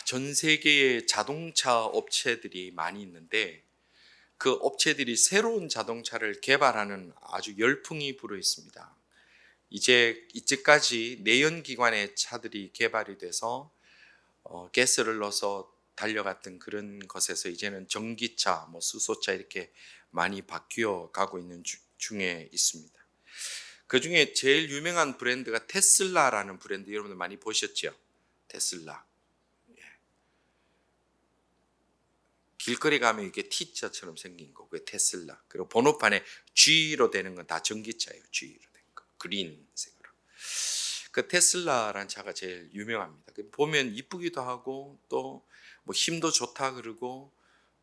전 세계에 자동차 업체들이 많이 있는데 그 업체들이 새로운 자동차를 개발하는 아주 열풍이 불어 있습니다. 이제까지 내연기관의 차들이 개발이 돼서 가스를 넣어서 달려갔던 그런 것에서 이제는 전기차, 수소차 이렇게 많이 바뀌어 가고 있는 중에 있습니다. 그 중에 제일 유명한 브랜드가 테슬라라는 브랜드, 여러분들 많이 보셨죠? 테슬라. 길거리 가면 이게 T자처럼 생긴 거, 그게 테슬라. 그리고 번호판에 G로 되는 건 다 전기차예요. G로 된 거, 그린색으로. 그 테슬라라는 차가 제일 유명합니다. 보면 이쁘기도 하고 또 뭐 힘도 좋다 그러고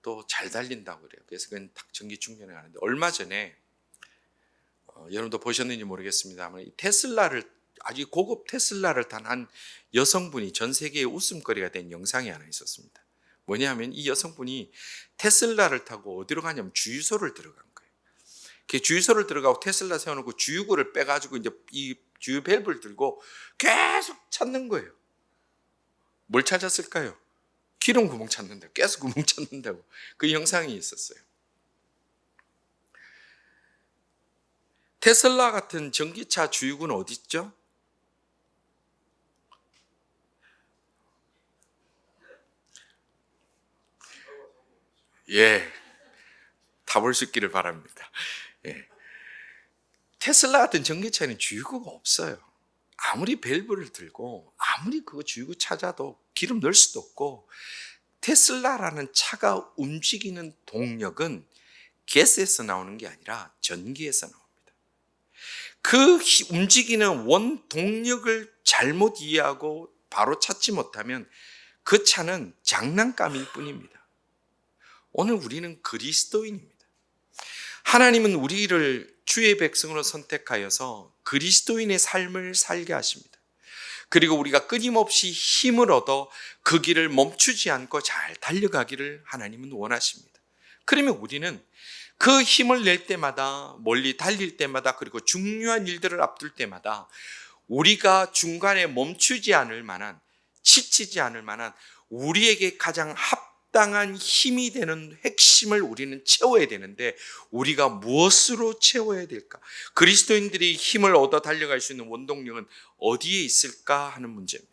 또 잘 달린다고 그래요. 그래서 그건 딱 전기 충전을 하는데, 얼마 전에 여러분도 보셨는지 모르겠습니다만 이 테슬라를, 아주 고급 테슬라를 탄 한 여성분이 전 세계의 웃음거리가 된 영상이 하나 있었습니다. 뭐냐면 이 여성분이 테슬라를 타고 어디로 가냐면 주유소를 들어간 거예요. 그 주유소를 들어가고 테슬라 세워놓고 주유구를 빼가지고 이제 이 주유 밸브를 들고 계속 찾는 거예요. 뭘 찾았을까요? 기름 구멍 찾는다고, 가스 구멍 찾는다고. 그 영상이 있었어요. 테슬라 같은 전기차 주유구는 어디 있죠? 예, 타볼 수 있기를 바랍니다. 예. 테슬라 같은 전기차는 주유구가 없어요. 아무리 밸브를 들고 아무리 그거 주유구 찾아도 기름 넣을 수도 없고, 테슬라라는 차가 움직이는 동력은 가스에서 나오는 게 아니라 전기에서 나옵니다. 그 움직이는 원 동력을 잘못 이해하고 바로 찾지 못하면 그 차는 장난감일 뿐입니다. 오늘 우리는 그리스도인입니다. 하나님은 우리를 주의 백성으로 선택하여서 그리스도인의 삶을 살게 하십니다. 그리고 우리가 끊임없이 힘을 얻어 그 길을 멈추지 않고 잘 달려가기를 하나님은 원하십니다. 그러면 우리는 그 힘을 낼 때마다, 멀리 달릴 때마다, 그리고 중요한 일들을 앞둘 때마다 우리가 중간에 멈추지 않을 만한, 지치지 않을 만한, 우리에게 가장 합당한 힘이 되는 핵심을 우리는 채워야 되는데, 우리가 무엇으로 채워야 될까? 그리스도인들이 힘을 얻어 달려갈 수 있는 원동력은 어디에 있을까 하는 문제입니다.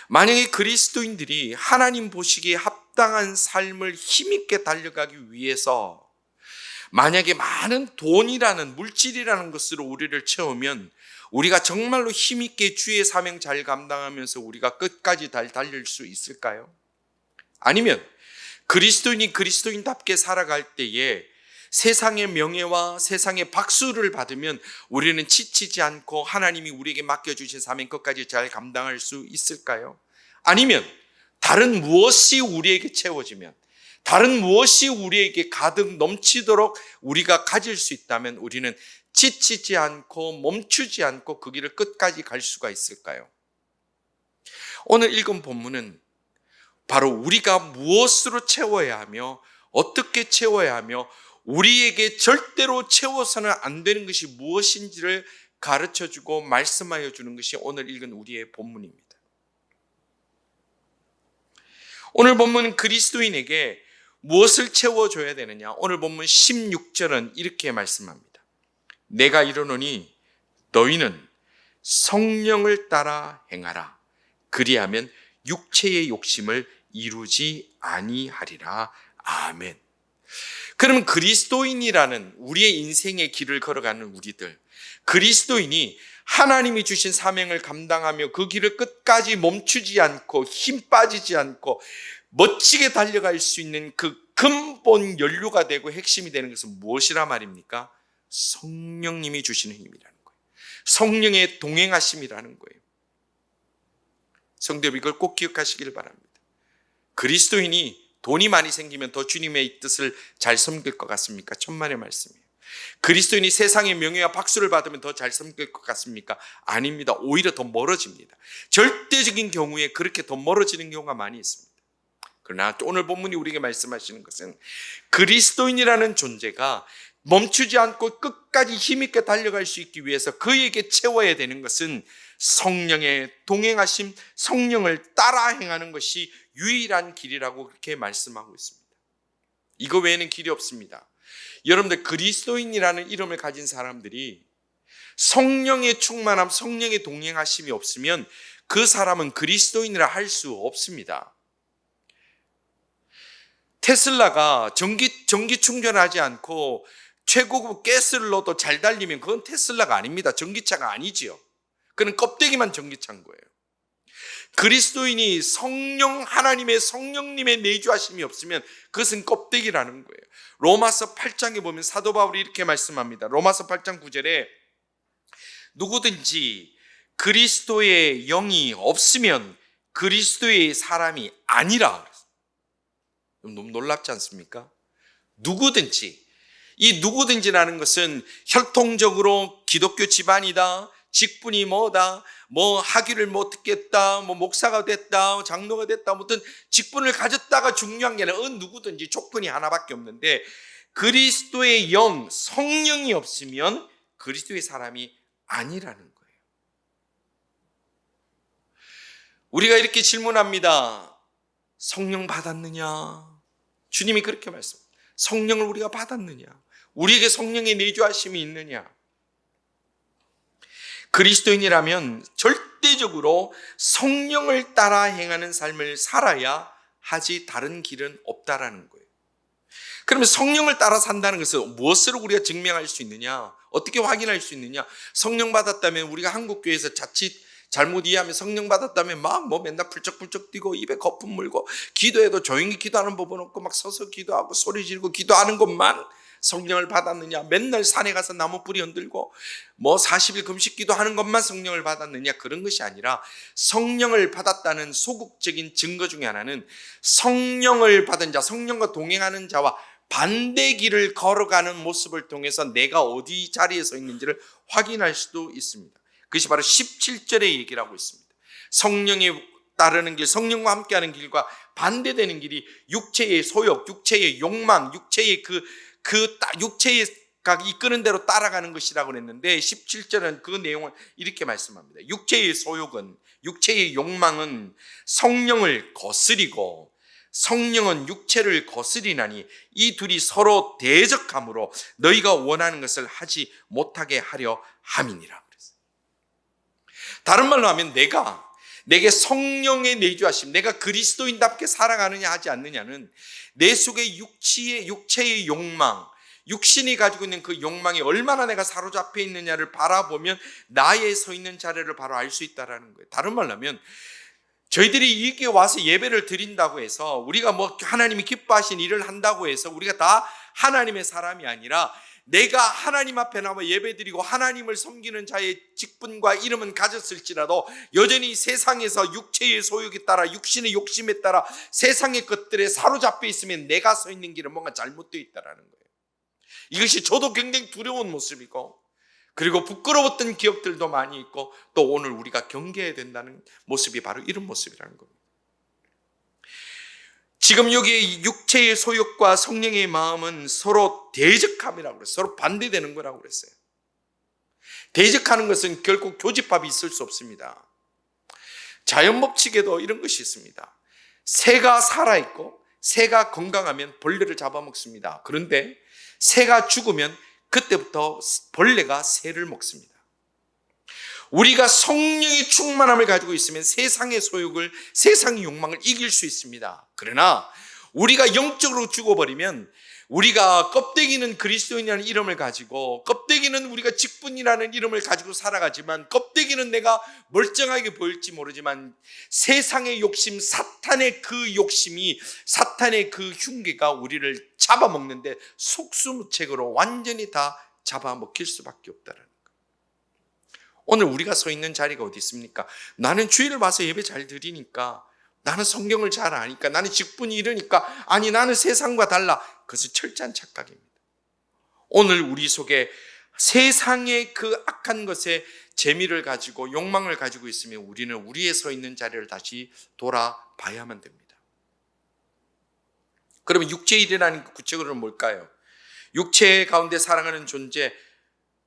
만약에 그리스도인들이 하나님 보시기에 합당한 삶을 힘있게 달려가기 위해서 만약에 많은 돈이라는, 물질이라는 것으로 우리를 채우면 우리가 정말로 힘있게 주의 사명 잘 감당하면서 우리가 끝까지 달릴 수 있을까요? 아니면 그리스도인이 그리스도인답게 살아갈 때에 세상의 명예와 세상의 박수를 받으면 우리는 지치지 않고 하나님이 우리에게 맡겨주신 사명 끝까지 잘 감당할 수 있을까요? 아니면 다른 무엇이 우리에게 채워지면, 다른 무엇이 우리에게 가득 넘치도록 우리가 가질 수 있다면 우리는 지치지 않고 멈추지 않고 그 길을 끝까지 갈 수가 있을까요? 오늘 읽은 본문은 바로 우리가 무엇으로 채워야 하며 어떻게 채워야 하며 우리에게 절대로 채워서는 안 되는 것이 무엇인지를 가르쳐주고 말씀하여 주는 것이 오늘 읽은 우리의 본문입니다. 오늘 본문은 그리스도인에게 무엇을 채워줘야 되느냐? 오늘 본문 16절은 이렇게 말씀합니다. 내가 이르노니 너희는 성령을 따라 행하라. 그리하면 육체의 욕심을 이루지 아니하리라. 아멘. 그러면 그리스도인이라는 우리의 인생의 길을 걸어가는 우리들, 그리스도인이 하나님이 주신 사명을 감당하며 그 길을 끝까지 멈추지 않고 힘 빠지지 않고 멋지게 달려갈 수 있는 그 근본 연료가 되고 핵심이 되는 것은 무엇이라 말입니까? 성령님이 주시는 힘이라는 거예요. 성령의 동행하심이라는 거예요. 성도 여러분, 이걸 꼭 기억하시길 바랍니다. 그리스도인이 돈이 많이 생기면 더 주님의 뜻을 잘 섬길 것 같습니까? 천만의 말씀이에요. 그리스도인이 세상의 명예와 박수를 받으면 더 잘 섬길 것 같습니까? 아닙니다. 오히려 더 멀어집니다. 절대적인 경우에 그렇게 더 멀어지는 경우가 많이 있습니다. 그러나 오늘 본문이 우리에게 말씀하시는 것은 그리스도인이라는 존재가 멈추지 않고 끝까지 힘있게 달려갈 수 있기 위해서 그에게 채워야 되는 것은 성령의 동행하심, 성령을 따라 행하는 것이 유일한 길이라고 그렇게 말씀하고 있습니다. 이거 외에는 길이 없습니다. 여러분들, 그리스도인이라는 이름을 가진 사람들이 성령의 충만함, 성령의 동행하심이 없으면 그 사람은 그리스도인이라 할 수 없습니다. 테슬라가 전기 충전하지 않고 최고급 가스를 넣어도 잘 달리면 그건 테슬라가 아닙니다. 전기차가 아니지요. 그는 껍데기만 전기차인 거예요. 그리스도인이 성령, 하나님의 성령님의 내주하심이 없으면 그것은 껍데기라는 거예요. 로마서 8장에 보면 사도 바울이 이렇게 말씀합니다. 로마서 8장 9절에 누구든지 그리스도의 영이 없으면 그리스도의 사람이 아니라. 너무 놀랍지 않습니까? 누구든지. 이 누구든지라는 것은 혈통적으로 기독교 집안이다, 직분이 뭐다, 뭐 학위를 못 듣겠다, 뭐 목사가 됐다, 장로가 됐다, 무슨 직분을 가졌다가 중요한 게 아니라 누구든지 조건이 하나밖에 없는데 그리스도의 영, 성령이 없으면 그리스도의 사람이 아니라는 거예요. 우리가 이렇게 질문합니다. 성령 받았느냐? 주님이 그렇게 말씀합니다. 성령을 우리가 받았느냐? 우리에게 성령의 내주하심이 있느냐? 그리스도인이라면 절대적으로 성령을 따라 행하는 삶을 살아야 하지 다른 길은 없다라는 거예요. 그러면 성령을 따라 산다는 것은 무엇으로 우리가 증명할 수 있느냐? 어떻게 확인할 수 있느냐? 성령 받았다면 우리가 한국교회에서 자칫 잘못 이해하면 성령 받았다면 막 맨날 풀쩍풀쩍 뛰고 입에 거품 물고 기도해도 조용히 기도하는 법은 없고 막 서서 기도하고 소리 지르고 기도하는 것만 성령을 받았느냐? 맨날 산에 가서 나무 뿌리 흔들고 40일 금식 기도하는 것만 성령을 받았느냐? 그런 것이 아니라 성령을 받았다는 소극적인 증거 중에 하나는 성령을 받은 자, 성령과 동행하는 자와 반대 길을 걸어가는 모습을 통해서 내가 어디 자리에 서 있는지를 확인할 수도 있습니다. 그것이 바로 17절의 얘기를 하고 있습니다. 성령이 따르는 길, 성령과 함께하는 길과 반대되는 길이 육체의 소욕, 육체의 욕망, 육체의 육체가 이끄는 대로 따라가는 것이라고 그랬는데 17절은 그 내용을 이렇게 말씀합니다. 육체의 소욕은, 육체의 욕망은 성령을 거스리고 성령은 육체를 거스리나니 이 둘이 서로 대적함으로 너희가 원하는 것을 하지 못하게 하려 함이니라. 다른 말로 하면 내게 성령의 내주하심, 내가 그리스도인답게 살아가느냐 하지 않느냐는 내 속에 육체의 욕망, 육신이 가지고 있는 그 욕망이 얼마나 내가 사로잡혀 있느냐를 바라보면 나의 서 있는 자리를 바로 알 수 있다는 거예요. 다른 말로 하면 저희들이 이게 와서 예배를 드린다고 해서 우리가 하나님이 기뻐하신 일을 한다고 해서 우리가 다 하나님의 사람이 아니라 내가 하나님 앞에 나와 예배드리고 하나님을 섬기는 자의 직분과 이름은 가졌을지라도 여전히 세상에서 육체의 소욕에 따라 육신의 욕심에 따라 세상의 것들에 사로잡혀 있으면 내가 서 있는 길은 뭔가 잘못되어 있다는 거예요. 이것이 저도 굉장히 두려운 모습이고 그리고 부끄러웠던 기억들도 많이 있고 또 오늘 우리가 경계해야 된다는 모습이 바로 이런 모습이라는 겁니다. 지금 여기 육체의 소욕과 성령의 마음은 서로 대적함이라고 그랬어요. 서로 반대되는 거라고 그랬어요. 대적하는 것은 결국 교집합이 있을 수 없습니다. 자연법칙에도 이런 것이 있습니다. 새가 살아있고 새가 건강하면 벌레를 잡아먹습니다. 그런데 새가 죽으면 그때부터 벌레가 새를 먹습니다. 우리가 성령의 충만함을 가지고 있으면 세상의 소욕을, 세상의 욕망을 이길 수 있습니다. 그러나 우리가 영적으로 죽어버리면 우리가 껍데기는 그리스도인이라는 이름을 가지고 껍데기는 우리가 직분이라는 이름을 가지고 살아가지만 껍데기는 내가 멀쩡하게 보일지 모르지만 세상의 욕심, 사탄의 그 욕심이, 사탄의 그 흉계가 우리를 잡아먹는데 속수무책으로 완전히 다 잡아먹힐 수밖에 없다는 거예요. 오늘 우리가 서 있는 자리가 어디 있습니까? 나는 주일을 와서 예배 잘 드리니까, 나는 성경을 잘 아니까, 나는 직분이 이러니까, 아니 나는 세상과 달라. 그것은 철저한 착각입니다. 오늘 우리 속에 세상의 그 악한 것에 재미를 가지고 욕망을 가지고 있으면 우리는 우리의 서 있는 자리를 다시 돌아봐야만 됩니다. 그러면 육체의 일이라는 구체적으로는 뭘까요? 육체 가운데 살아가는 존재,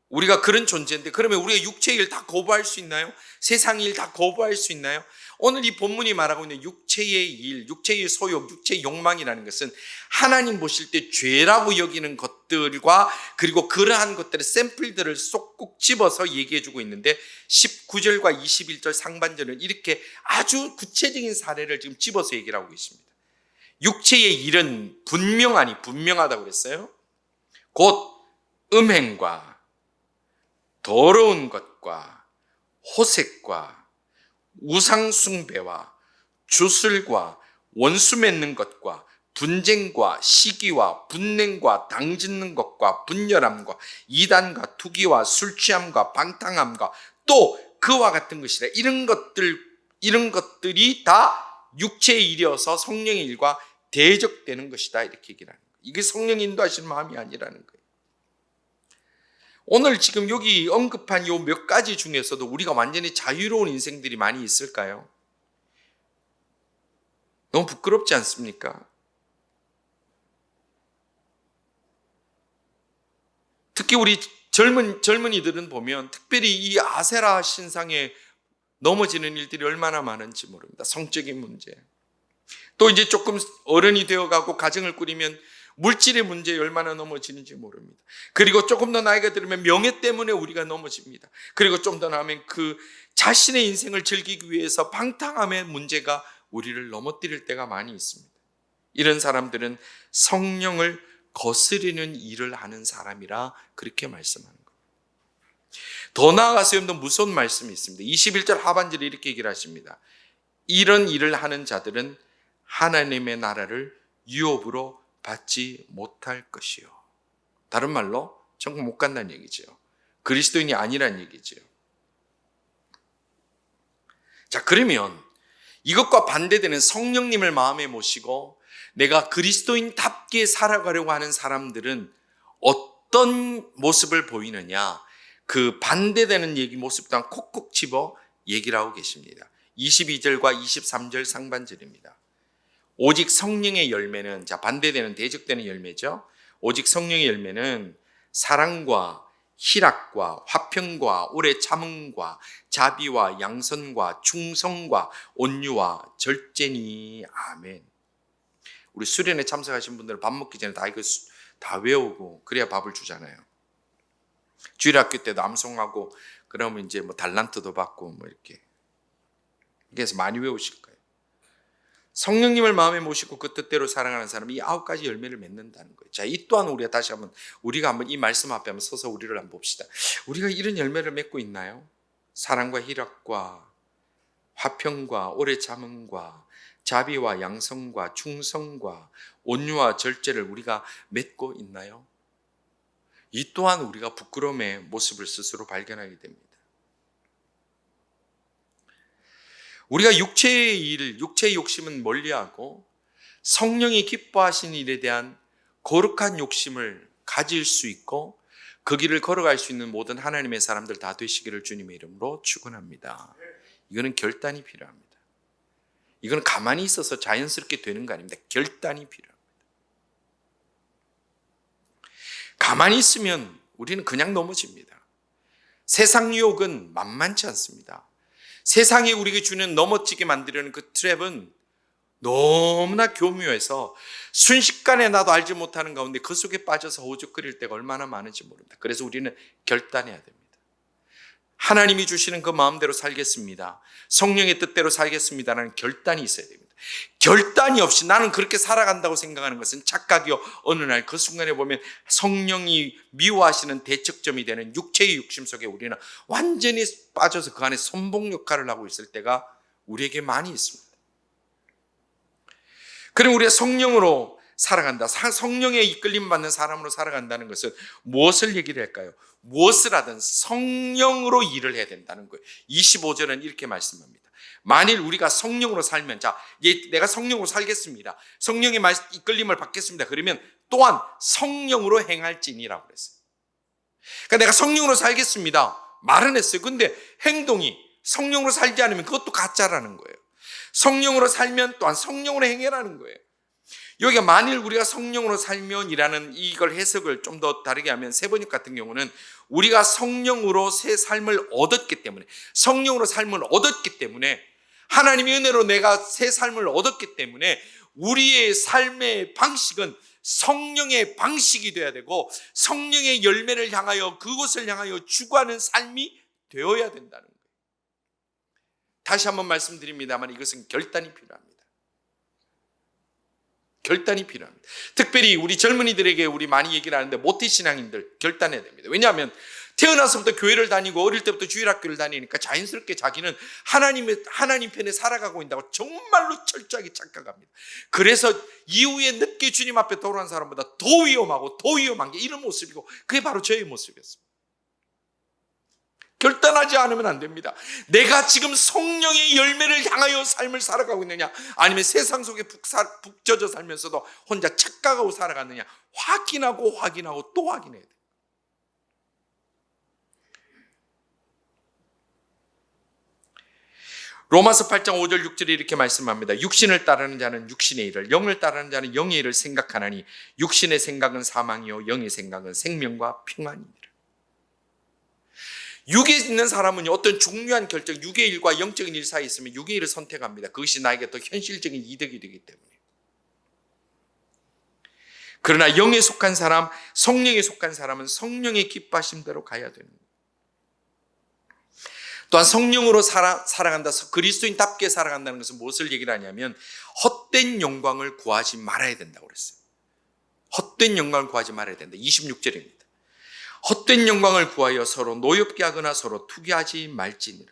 우리가 그런 존재인데 그러면 우리가 육체의 일 다 거부할 수 있나요? 세상의 일 다 거부할 수 있나요? 오늘 이 본문이 말하고 있는 육체의 일, 육체의 소욕, 육체의 욕망이라는 것은 하나님 보실 때 죄라고 여기는 것들과 그리고 그러한 것들의 샘플들을 쏙 집어서 얘기해 주고 있는데 19절과 21절 상반절은 이렇게 아주 구체적인 사례를 지금 집어서 얘기를 하고 있습니다. 육체의 일은 분명하다고 그랬어요. 곧 음행과 더러운 것과 호색과 우상숭배와 주술과 원수 맺는 것과 분쟁과 시기와 분냉과 당짓는 것과 분열함과 이단과 투기와 술취함과 방탕함과 또 그와 같은 것이라. 이런 것들이 다 육체의 일이어서 성령의 일과 대적되는 것이다, 이렇게 얘기를 하는 거예요. 이게 성령이 인도하시는 마음이 아니라는 거예요. 오늘 지금 여기 언급한 요 몇 가지 중에서도 우리가 완전히 자유로운 인생들이 많이 있을까요? 너무 부끄럽지 않습니까? 특히 우리 젊은이들은 보면 특별히 이 아세라 신상에 넘어지는 일들이 얼마나 많은지 모릅니다. 성적인 문제. 또 이제 조금 어른이 되어가고 가정을 꾸리면 물질의 문제에 얼마나 넘어지는지 모릅니다. 그리고 조금 더 나이가 들으면 명예 때문에 우리가 넘어집니다. 그리고 좀 더 나면 그 자신의 인생을 즐기기 위해서 방탕함의 문제가 우리를 넘어뜨릴 때가 많이 있습니다. 이런 사람들은 성령을 거스르는 일을 하는 사람이라 그렇게 말씀하는 거예요. 더 나아가서 여러분들 무서운 말씀이 있습니다. 21절 하반절에 이렇게 얘기를 하십니다. 이런 일을 하는 자들은 하나님의 나라를 유업으로 받지 못할 것이요. 다른 말로 천국 못 간다는 얘기죠. 그리스도인이 아니란 얘기죠. 자, 그러면 이것과 반대되는 성령님을 마음에 모시고 내가 그리스도인답게 살아가려고 하는 사람들은 어떤 모습을 보이느냐, 그 반대되는 모습도 콕콕 집어 얘기를 하고 계십니다. 22절과 23절 상반절입니다. 오직 성령의 열매는, 자, 반대되는 대적되는 열매죠. 오직 성령의 열매는 사랑과 희락과 화평과 오래 참음과 자비와 양선과 충성과 온유와 절제니. 아멘. 우리 수련회 참석하신 분들은 밥 먹기 전에 다 이거 다 외우고 그래야 밥을 주잖아요. 주일학교 때도 암송하고 그러면 이제 뭐 달란트도 받고 뭐 이렇게. 그래서 많이 외우실 거예요. 성령님을 마음에 모시고 그 뜻대로 살아가는 사람이 이 9가지 열매를 맺는다는 거예요. 자, 이 또한 우리가 한번 이 말씀 앞에 한번 서서 우리를 한번 봅시다. 우리가 이런 열매를 맺고 있나요? 사랑과 희락과 화평과 오래 참음과 자비와 양성과 충성과 온유와 절제를 우리가 맺고 있나요? 이 또한 우리가 부끄러움의 모습을 스스로 발견하게 됩니다. 우리가 육체의 일, 육체의 욕심은 멀리하고 성령이 기뻐하시는 일에 대한 거룩한 욕심을 가질 수 있고 그 길을 걸어갈 수 있는 모든 하나님의 사람들 다 되시기를 주님의 이름으로 축원합니다. 이거는 결단이 필요합니다. 이건 가만히 있어서 자연스럽게 되는 거 아닙니다. 결단이 필요합니다. 가만히 있으면 우리는 그냥 넘어집니다. 세상 유혹은 만만치 않습니다. 세상이 우리에게 주는 넘어지게 만들려는 그 트랩은 너무나 교묘해서 순식간에 나도 알지 못하는 가운데 그 속에 빠져서 허우적거릴 때가 얼마나 많은지 모릅니다. 그래서 우리는 결단해야 됩니다. 하나님이 주시는 그 마음대로 살겠습니다. 성령의 뜻대로 살겠습니다라는 결단이 있어야 됩니다. 결단이 없이 나는 그렇게 살아간다고 생각하는 것은 착각이요. 어느 날 그 순간에 보면 성령이 미워하시는 대척점이 되는 육체의 욕심 속에 우리는 완전히 빠져서 그 안에 선봉 역할을 하고 있을 때가 우리에게 많이 있습니다. 그럼 우리가 성령으로 살아간다, 성령의 이끌림 받는 사람으로 살아간다는 것은 무엇을 얘기를 할까요? 무엇을 하든 성령으로 일을 해야 된다는 거예요. 25절은 이렇게 말씀합니다. 만일 우리가 성령으로 살면, 자, 내가 성령으로 살겠습니다. 성령의 이끌림을 받겠습니다. 그러면 또한 성령으로 행할지니라고 그랬어요. 그러니까 내가 성령으로 살겠습니다. 말은 했어요. 근데 행동이 성령으로 살지 않으면 그것도 가짜라는 거예요. 성령으로 살면 또한 성령으로 행해라는 거예요. 여기가 만일 우리가 성령으로 살면이라는 이걸 해석을 좀 더 다르게 하면 세번역 같은 경우는 우리가 성령으로 새 삶을 얻었기 때문에, 성령으로 삶을 얻었기 때문에, 하나님의 은혜로 내가 새 삶을 얻었기 때문에 우리의 삶의 방식은 성령의 방식이 되어야 되고 성령의 열매를 향하여 그곳을 향하여 추구하는 삶이 되어야 된다는 거예요. 다시 한번 말씀드립니다만 이것은 결단이 필요합니다. 결단이 필요합니다. 특별히 우리 젊은이들에게 우리 많이 얘기를 하는데 모태신앙인들 결단해야 됩니다. 왜냐하면 태어나서부터 교회를 다니고 어릴 때부터 주일학교를 다니니까 자연스럽게 자기는 하나님 편에 살아가고 있다고 정말로 철저하게 착각합니다. 그래서 이후에 늦게 주님 앞에 돌아온 사람보다 더 위험하고 더 위험한 게 이런 모습이고 그게 바로 저의 모습이었습니다. 결단하지 않으면 안 됩니다. 내가 지금 성령의 열매를 향하여 삶을 살아가고 있느냐, 아니면 세상 속에 북 젖어 살면서도 혼자 착각하고 살아가느냐, 확인하고 또 확인해야 돼요. 로마서 8장 5절 6절에 이렇게 말씀합니다. 육신을 따르는 자는 육신의 일을, 영을 따르는 자는 영의 일을 생각하나니 육신의 생각은 사망이요 영의 생각은 생명과 평안이니라. 육에 있는 사람은 어떤 중요한 결정, 육의 일과 영적인 일 사이에 있으면 육의 일을 선택합니다. 그것이 나에게 더 현실적인 이득이 되기 때문에. 그러나 영에 속한 사람, 성령에 속한 사람은 성령의 기뻐하심대로 가야 되는 거예요. 또한 성령으로 살아간다, 그리스도인답게 살아간다는 것은 무엇을 얘기를 하냐면 헛된 영광을 구하지 말아야 된다고 그랬어요. 헛된 영광을 구하지 말아야 된다. 26절입니다. 헛된 영광을 구하여 서로 노엽게 하거나 서로 투기하지 말지니라.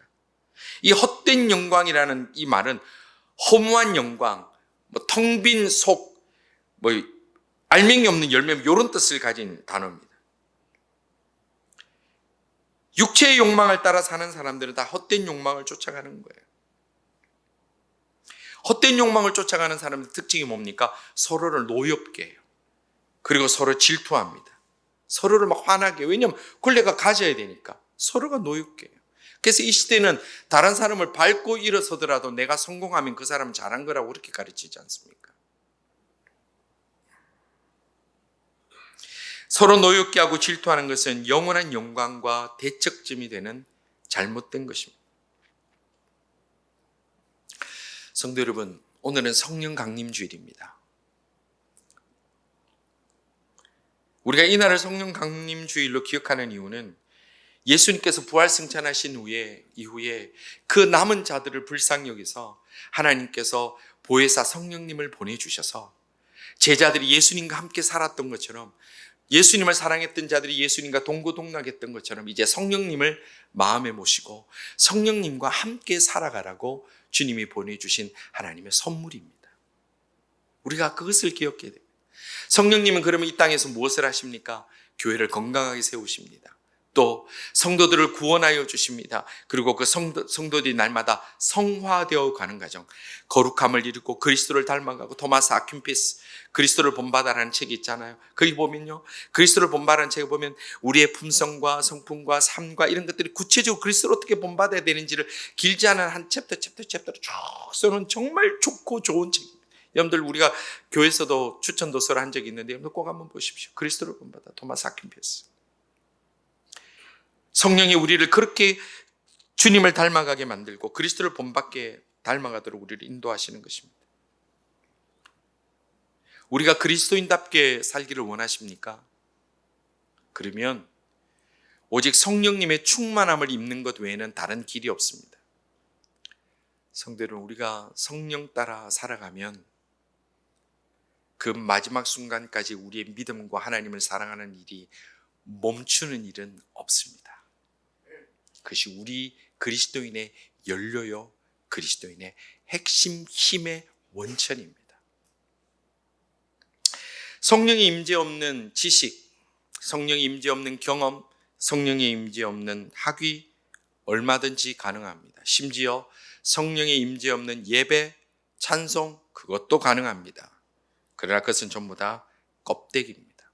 이 헛된 영광이라는 이 말은 허무한 영광, 텅 빈 속, 알맹이 없는 열매, 이런 뜻을 가진 단어입니다. 육체의 욕망을 따라 사는 사람들은 다 헛된 욕망을 쫓아가는 거예요. 헛된 욕망을 쫓아가는 사람의 특징이 뭡니까? 서로를 노엽게 해요. 그리고 서로 질투합니다. 서로를 막 화나게 해요. 왜냐하면 그걸 내가 가져야 되니까. 서로가 노엽게 해요. 그래서 이 시대는 다른 사람을 밟고 일어서더라도 내가 성공하면 그 사람은 잘한 거라고 그렇게 가르치지 않습니까? 서로 노엽게 하고 질투하는 것은 영원한 영광과 대척점이 되는 잘못된 것입니다. 성도 여러분, 오늘은 성령 강림 주일입니다. 우리가 이날을 성령 강림 주일로 기억하는 이유는 예수님께서 부활 승천하신 이후에 그 남은 자들을 불쌍히 여기서 하나님께서 보혜사 성령님을 보내주셔서 제자들이 예수님과 함께 살았던 것처럼, 예수님을 사랑했던 자들이 예수님과 동고동락했던 것처럼 이제 성령님을 마음에 모시고 성령님과 함께 살아가라고 주님이 보내주신 하나님의 선물입니다. 우리가 그것을 기억해야 됩니다. 성령님은 그러면 이 땅에서 무엇을 하십니까? 교회를 건강하게 세우십니다. 또 성도들을 구원하여 주십니다. 그리고 그 성도들이 날마다 성화되어 가는 과정, 거룩함을 이루고 그리스도를 닮아가고, 토마스 아퀴피스 그리스도를 본받아라는 책이 있잖아요. 거기 보면요, 그리스도를 본받아라는 책에 보면 우리의 품성과 성품과 삶과 이런 것들이 구체적으로 그리스도를 어떻게 본받아야 되는지를 길지 않은 한 챕터로 쭉 써놓은 정말 좋고 좋은 책입니다. 여러분들, 우리가 교회에서도 추천 도서를 한 적이 있는데 여러분들 꼭 한번 보십시오. 그리스도를 본받아, 토마스 아퀴피스. 성령이 우리를 그렇게 주님을 닮아가게 만들고 그리스도를 본받게 닮아가도록 우리를 인도하시는 것입니다. 우리가 그리스도인답게 살기를 원하십니까? 그러면 오직 성령님의 충만함을 입는 것 외에는 다른 길이 없습니다. 성도 여러분, 우리가 성령 따라 살아가면 그 마지막 순간까지 우리의 믿음과 하나님을 사랑하는 일이 멈추는 일은 없습니다. 그것이 우리 그리스도인의 연료요, 그리스도인의 핵심 힘의 원천입니다. 성령의 임재 없는 지식, 성령의 임재 없는 경험, 성령의 임재 없는 학위 얼마든지 가능합니다. 심지어 성령의 임재 없는 예배, 찬송, 그것도 가능합니다. 그러나 그것은 전부 다 껍데기입니다.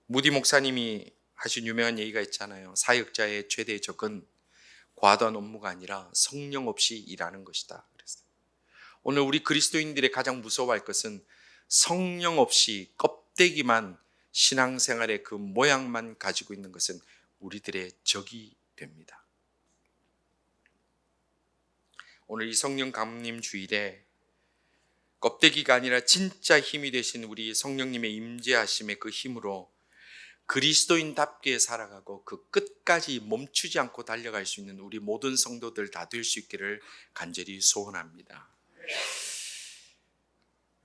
무디 목사님이 하신 유명한 얘기가 있잖아요. 사역자의 최대 적은 과도한 업무가 아니라 성령 없이 일하는 것이다 그랬어요. 오늘 우리 그리스도인들의 가장 무서워할 것은 성령 없이 껍데기만 신앙생활의 그 모양만 가지고 있는 것은 우리들의 적이 됩니다. 오늘 이 성령 강림 주일에 껍데기가 아니라 진짜 힘이 되신 우리 성령님의 임재하심의 그 힘으로 그리스도인답게 살아가고 그 끝까지 멈추지 않고 달려갈 수 있는 우리 모든 성도들 다 될 수 있기를 간절히 소원합니다.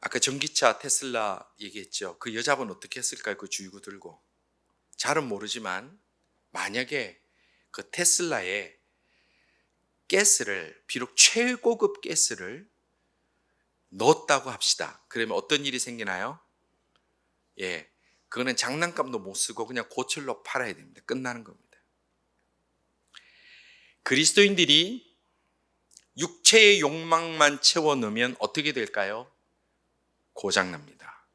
아까 전기차 테슬라 얘기했죠. 그 여자분 어떻게 했을까요? 그 주유구 들고. 잘은 모르지만 만약에 그 테슬라에 가스를, 비록 최고급 가스를 넣었다고 합시다. 그러면 어떤 일이 생기나요? 그거는 장난감도 못 쓰고 그냥 고철로 팔아야 됩니다. 끝나는 겁니다. 그리스도인들이 육체의 욕망만 채워 넣으면 어떻게 될까요? 고장납니다.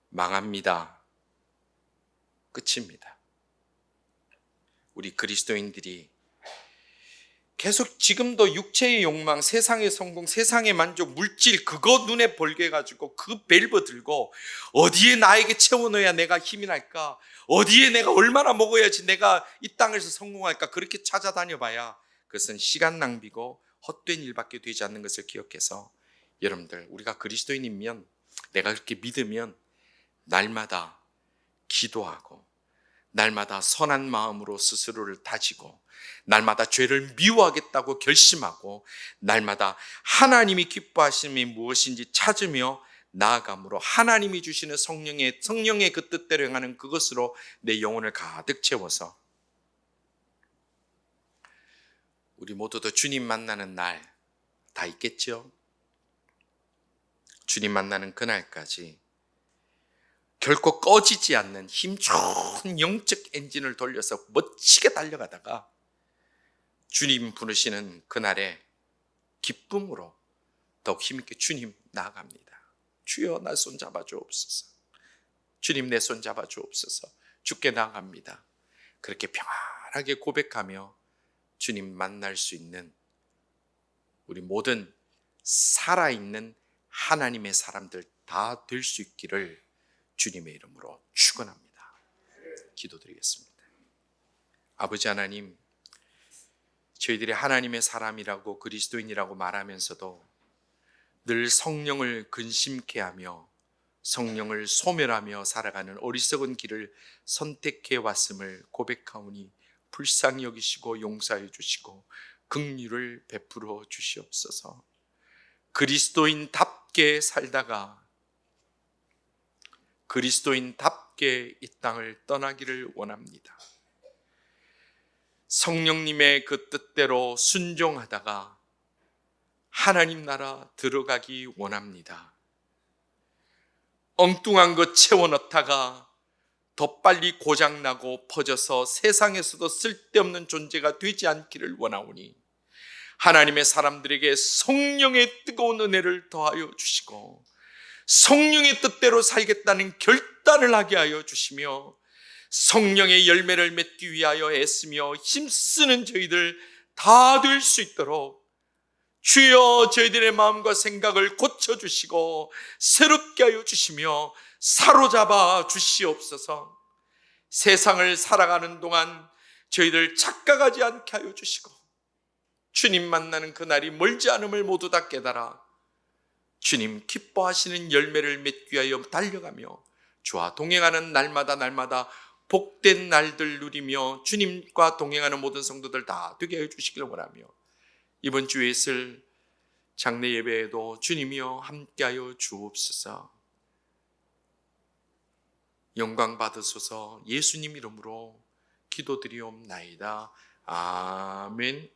망합니다. 끝입니다. 우리 그리스도인들이 계속 지금도 육체의 욕망, 세상의 성공, 세상의 만족, 물질 그거 눈에 벌게 해가지고 그 밸브 들고 어디에 나에게 채워 넣어야 내가 힘이 날까? 어디에 내가 얼마나 먹어야지 내가 이 땅에서 성공할까? 그렇게 찾아다녀 봐야 그것은 시간 낭비고 헛된 일밖에 되지 않는 것을 기억해서 여러분들, 우리가 그리스도인이면, 내가 그렇게 믿으면 날마다 기도하고 날마다 선한 마음으로 스스로를 다지고 날마다 죄를 미워하겠다고 결심하고 날마다 하나님이 기뻐하심이 무엇인지 찾으며 나아감으로 하나님이 주시는 성령의 그 뜻대로 행하는 그것으로 내 영혼을 가득 채워서 우리 모두도 주님 만나는 날 다 있겠죠? 주님 만나는 그날까지 결코 꺼지지 않는 힘 좋은 영적 엔진을 돌려서 멋지게 달려가다가 주님 부르시는 그날에 기쁨으로 더욱 힘있게 주님 나아갑니다. 주여 나 손 잡아주옵소서. 주님 내 손 잡아주옵소서. 주께 나아갑니다. 그렇게 평안하게 고백하며 주님 만날 수 있는 우리 모든 살아있는 하나님의 사람들 다 될 수 있기를 주님의 이름으로 축원합니다. 기도드리겠습니다. 아버지 하나님, 저희들이 하나님의 사람이라고 그리스도인이라고 말하면서도 늘 성령을 근심케 하며 성령을 소멸하며 살아가는 어리석은 길을 선택해 왔음을 고백하오니 불쌍히 여기시고 용서해 주시고 긍휼을 베풀어 주시옵소서. 그리스도인답게 살다가 그리스도인답게 이 땅을 떠나기를 원합니다. 성령님의 그 뜻대로 순종하다가 하나님 나라 들어가기 원합니다. 엉뚱한 것 채워넣다가 더 빨리 고장나고 퍼져서 세상에서도 쓸데없는 존재가 되지 않기를 원하오니 하나님의 사람들에게 성령의 뜨거운 은혜를 더하여 주시고 성령의 뜻대로 살겠다는 결단을 하게 하여 주시며 성령의 열매를 맺기 위하여 애쓰며 힘쓰는 저희들 다 될 수 있도록 주여 저희들의 마음과 생각을 고쳐주시고 새롭게 하여 주시며 사로잡아 주시옵소서. 세상을 살아가는 동안 저희들 착각하지 않게 하여 주시고 주님 만나는 그날이 멀지 않음을 모두 다 깨달아 주님 기뻐하시는 열매를 맺기 위하여 달려가며 주와 동행하는 날마다 복된 날들 누리며 주님과 동행하는 모든 성도들 다 되게 해 주시기를 원하며 이번 주에 있을 장례 예배에도 주님이여 함께하여 주옵소서. 영광 받으소서. 예수님 이름으로 기도드리옵나이다. 아멘.